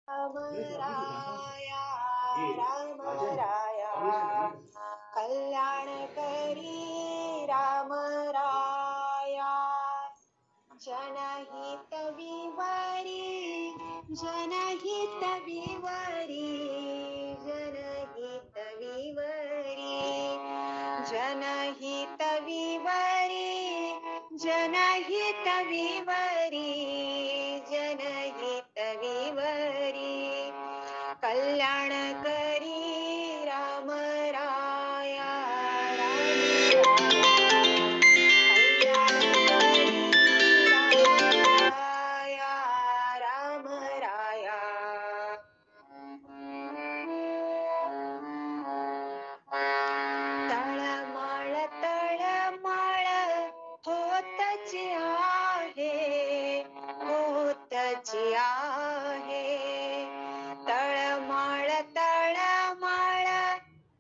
राम राया राम राया कल्याण करी राम राया जनहित विवरी जनहित विवरी जनहित विवरी जनहित विवरी जनहित विवरी जनहित विवरी कल्याण करी राम राया राम राया कल्याण करी राम राया तळमळ होतची आहे होतची आहे तळमळ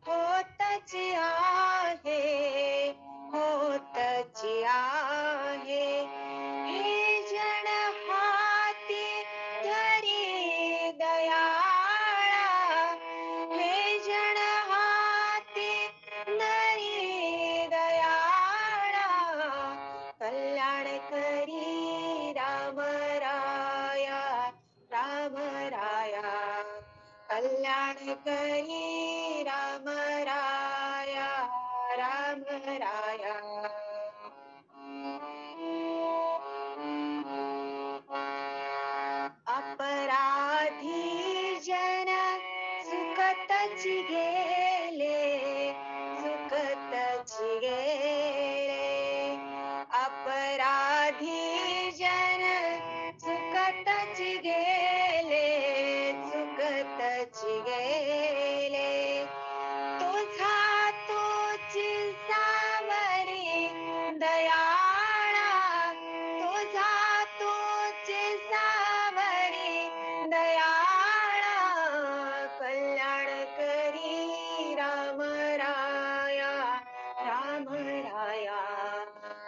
होतची आहे होतची आहे हे जण हाती धरी दयाळा हे जण हाती धरी दयाळा कल्याण करी राम राया राम राया कल्याण करी राम राया राम राया अपराधी जन सुखतची गेले सुखतची गेले अपराधी जन सुखतची गेले सुखतची गेले तुझा तुझी सावरी दयाळा तुझा तुझी सावरी दयाळा कल्याण करी राम राया राम राया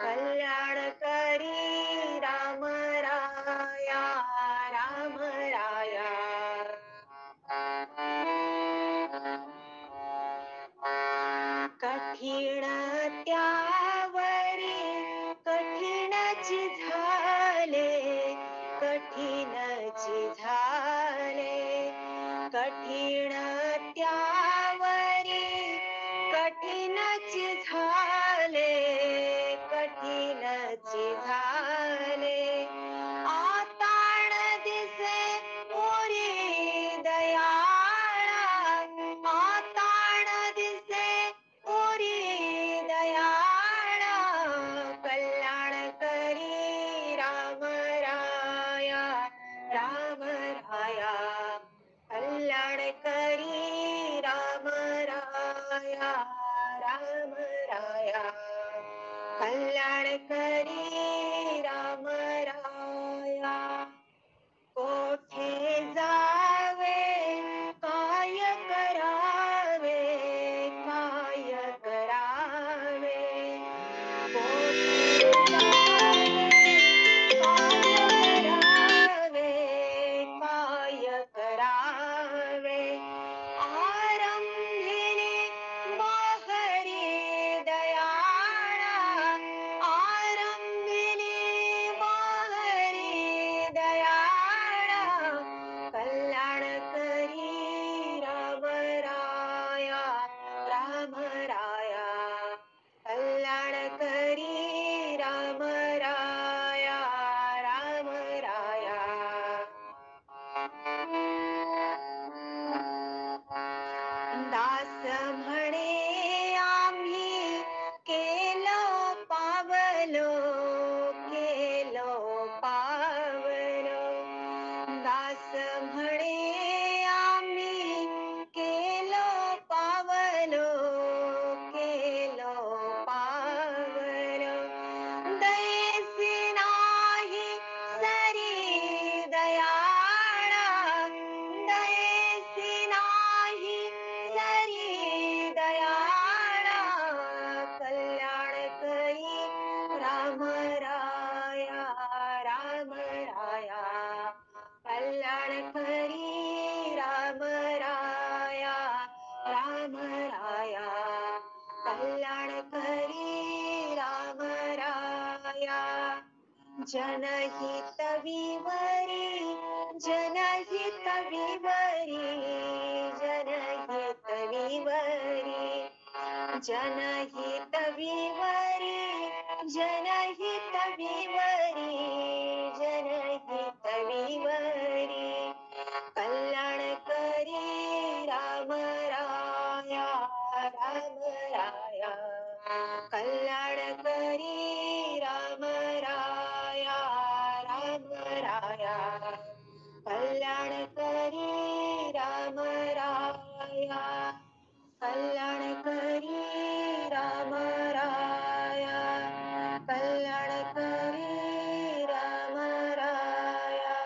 कल्याण करी राम राया राम राया कठीण त्यावरी कठीणची झाले कठीणची झाले कठीण त्यावरी कठीणची झाले कठीणची झाले आताण दिसे पुरी दयाळा आताण दिसे पुरी दयाळा कल्याण करी राम राया राम राया कल्याण करी राम राया राम राया कल्याण करी राम राया कोठे जावे काय करावे काय करावे कोठे जावे काय करावे काय करावे आरंभिने बाहरी दयाळा आरंभिने बाहरी दयाळा कल्याण करी राम राया राम राया कल्याण करी राम राया राम राया दास म्हणे आम्ही केलो पावलो दास म्हणे आम्ही केलो पावलो दैसी नाही सरी दयाळा दैसी नाही सरी राम राया राम राया कल्याण करी राम राया जनहित विवरी जनहित विवरी जनहित विवरी जनहित विवरी जनहित विवरी जनहित विवरी कल्याण करी राम राया राम राया कल्याण करी राम राया राम राया कल्याण करी राम राया कल्याण करी राम राया कल्याण करी राम राया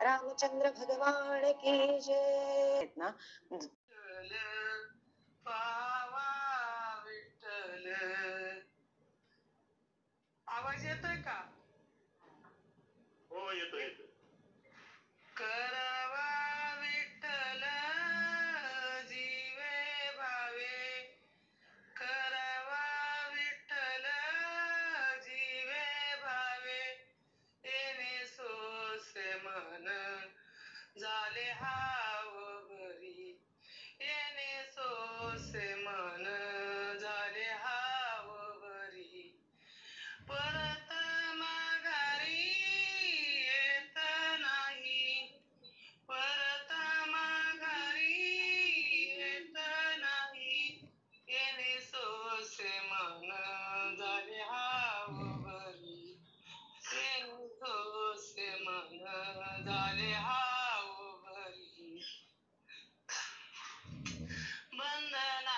रामचंद्र भगवान की जय ना पावा विठ्ठल आवाज येतोय का? हो येतोय करावा विठ्ठल जीवे भावे करावा विठ्ठल जीवे भावे येणे सोसे मन झाले हाव भरी येणे सोसे मन झाले हाव भरी परत माघारी येत नाही परत माघारी येत नाही येणे सोसे मन झाले हाव भरी येणे सोसे मन झाले हाव भरी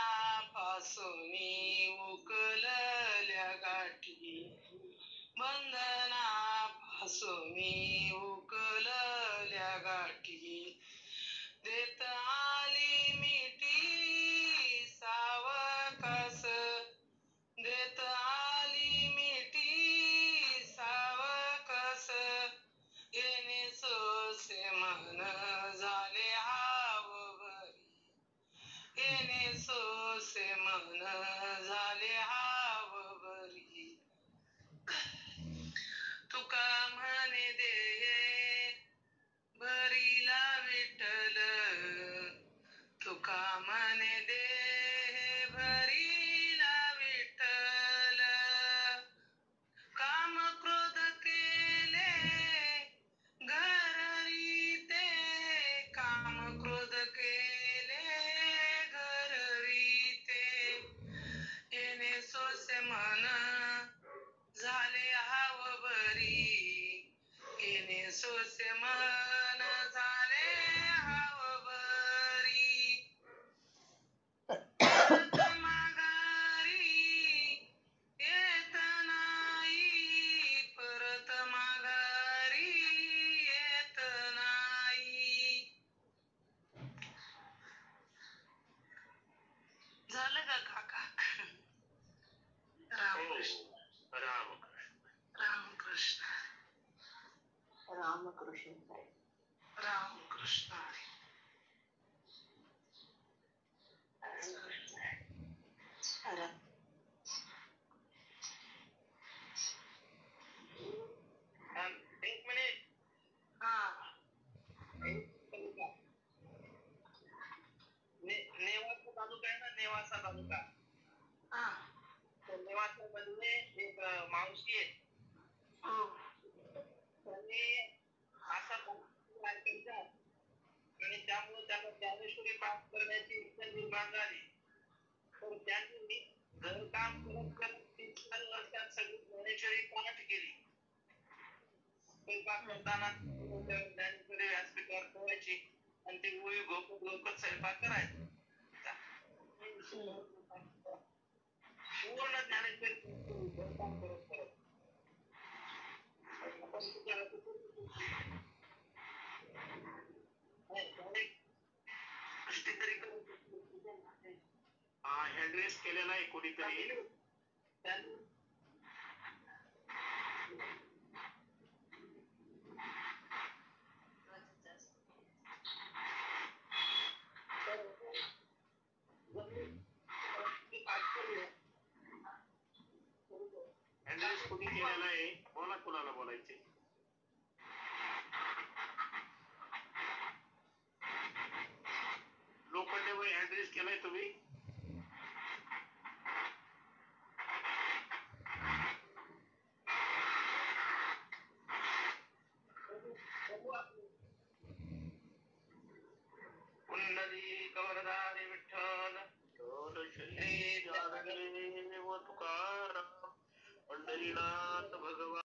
बंधनापासून उकलल्या गाठी बंधनापासून उकलल्या गाठी देत आली मिठी सावकाश देत आली मिठी सावकाश येणे सोसे मन झाले हाव भरी येणे सोसे मन झाले हाव भरी तुका म्हणे देहे भरीला विठ्ठल तुका म्हणे देहे भरीला विठ्ठल काम क्रोध केले घररीते काम क्रोध केले घररीते येणे सोसे मन झाले हाव भरी येणे सोसे मन झाले हाव भरी परत माघारी येत नाही परत माघारी येत नाही झालं का काका? रामकृष्ण रामकृष्ण रामकृष्ण रामकृष्ण हरे एक मिनिट हा नेवासा तालुका आहे ना नेवासा तालुका हा नेवासा मध्ये एक मावशी आहे हो त्यांनी असा आणि त्यामुळे त्यांना ज्ञानेश्वरी पाठ करण्याची इच्छा निर्माण झाली तर त्यांनी घरकाम करत करत 3-4 वर्षात सगळी ज्ञानेश्वरी पाठ केली स्वयंपाक करताना ज्ञानेश्वरी व्यासपीठावर ठेवायची आणि ते ओळी घोकत स्वयंपाक करायचा पूर्ण ज्ञानेश्वरी घरकाम करत करत ऍड्रेस केलेला आहे कोणीतरी तुम्ही केलेला आहे, बोला कुणाला बोलायचे. लोखंडे बाई ऍड्रेस केलाय तुम्ही. कुंडली कवरदारी विठ्ठल श्री व तुकाराम पंढरीनाथ भगवान.